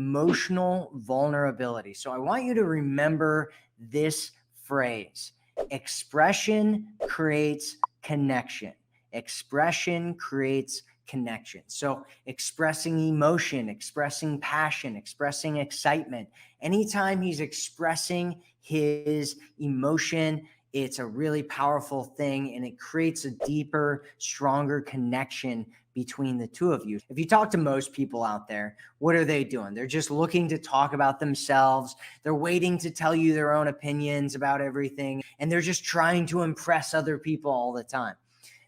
emotional vulnerability. So I want you to remember this phrase: expression creates connection. Expression creates connection. So expressing emotion, expressing passion, expressing excitement, anytime he's expressing his emotion, it's a really powerful thing, and it creates a deeper, stronger connection between the two of you. If you talk to most people out there, what are they doing? They're just looking to talk about themselves. They're waiting to tell you their own opinions about everything, and they're just trying to impress other people all the time.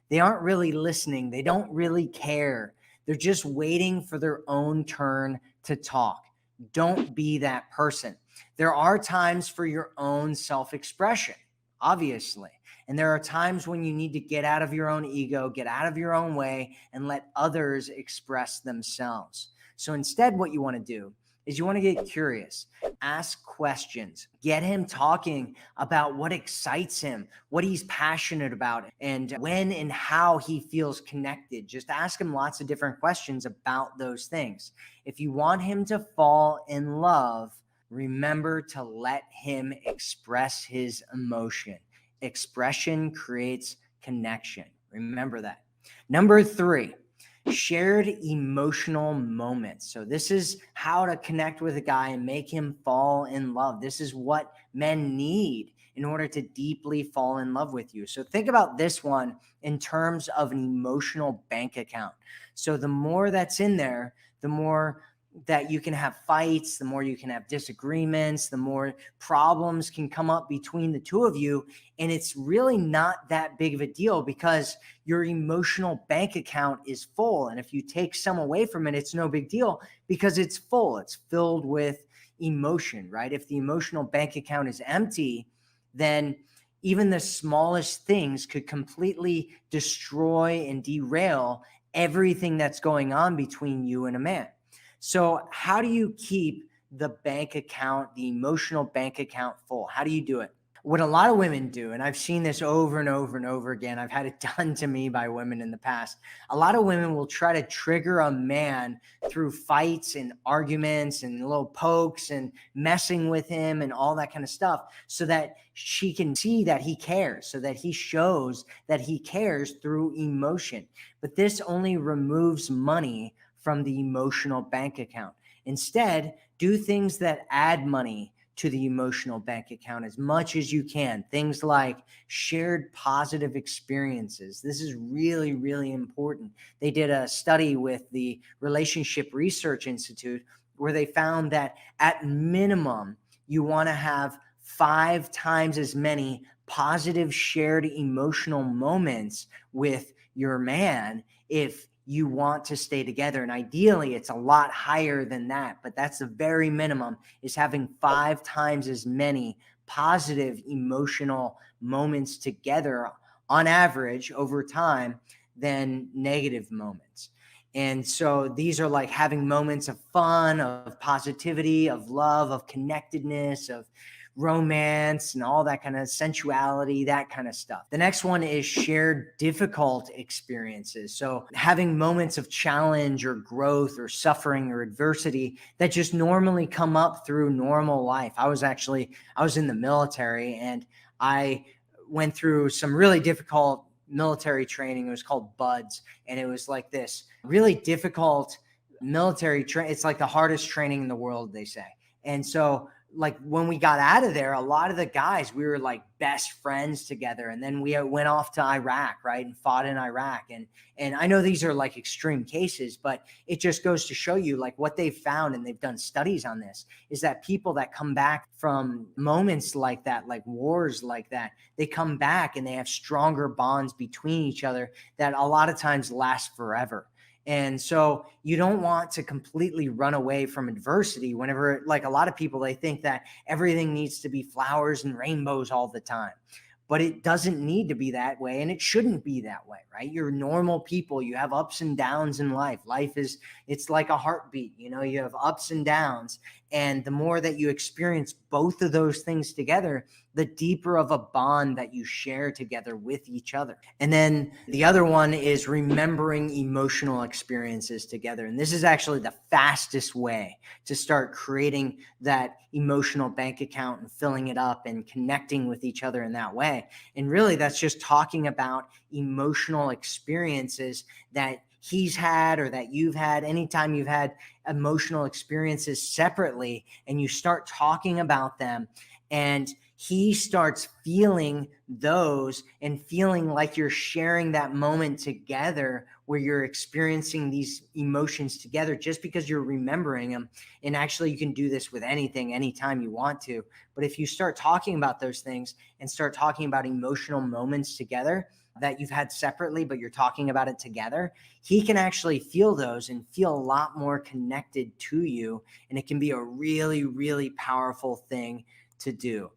They aren't really listening. They don't really care. They're just waiting for their own turn to talk. Don't be that person. There are times for your own self-expression, obviously. And there are times when you need to get out of your own ego, get out of your own way, and let others express themselves. So instead, what you want to do is you want to get curious, ask questions, get him talking about what excites him, what he's passionate about, and when and how he feels connected. Just ask him lots of different questions about those things. If you want him to fall in love, remember to let him express his emotion. Expression creates connection. Remember that. Number 3, shared emotional moments. So this is how to connect with a guy and make him fall in love. This is what men need in order to deeply fall in love with you. So think about this one in terms of an emotional bank account. So the more that's in there, the more that you can have fights, the more you can have disagreements, the more problems can come up between the two of you. And it's really not that big of a deal because your emotional bank account is full. And if you take some away from it, it's no big deal because it's full. It's filled with emotion, right? If the emotional bank account is empty, then even the smallest things could completely destroy and derail everything that's going on between you and a man. So how do you keep the bank account, the emotional bank account full? How do you do it? What a lot of women do, and I've seen this over and over and over again, I've had it done to me by women in the past. A lot of women will try to trigger a man through fights and arguments and little pokes and messing with him and all that kind of stuff so that she can see that he cares, so that he shows that he cares through emotion. But this only removes money from the emotional bank account. Instead, do things that add money to the emotional bank account as much as you can. Things like shared positive experiences. This is really, really important. They did a study with the Relationship Research Institute where they found that at minimum, you want to have 5 times as many positive shared emotional moments with your man if you want to stay together. And ideally, it's a lot higher than that, but that's the very minimum, is having 5 times as many positive emotional moments together on average over time than negative moments. And so these are like having moments of fun, of positivity, of love, of connectedness, of romance and all that kind of sensuality, that kind of stuff. The next one is shared difficult experiences. So having moments of challenge or growth or suffering or adversity that just normally come up through normal life. I was in the military, and I went through some really difficult military training. It was called BUDS. And it was like this really difficult military training. It's like the hardest training in the world, they say. And so like when we got out of there, a lot of the guys, we were like best friends together. And then we went off to Iraq, right? And fought in Iraq. And I know these are like extreme cases, but it just goes to show you like what they've found, and they've done studies on this, is that people that come back from moments like that, like wars like that, they come back and they have stronger bonds between each other that a lot of times last forever. And so you don't want to completely run away from adversity whenever, like a lot of people, they think that everything needs to be flowers and rainbows all the time. But it doesn't need to be that way, and it shouldn't be that way, right? You're normal people. You have ups and downs in life. It's like a heartbeat, you know, you have ups and downs. And the more that you experience both of those things together, the deeper of a bond that you share together with each other. And then the other one is remembering emotional experiences together. And this is actually the fastest way to start creating that emotional bank account and filling it up and connecting with each other in that way. And really, that's just talking about emotional experiences that he's had or that you've had. Anytime you've had emotional experiences separately and you start talking about them, and he starts feeling those and feeling like you're sharing that moment together where you're experiencing these emotions together just because you're remembering them. And actually, you can do this with anything, anytime you want to. But if you start talking about those things and start talking about emotional moments together that you've had separately, but you're talking about it together, he can actually feel those and feel a lot more connected to you. And it can be a really, really powerful thing to do.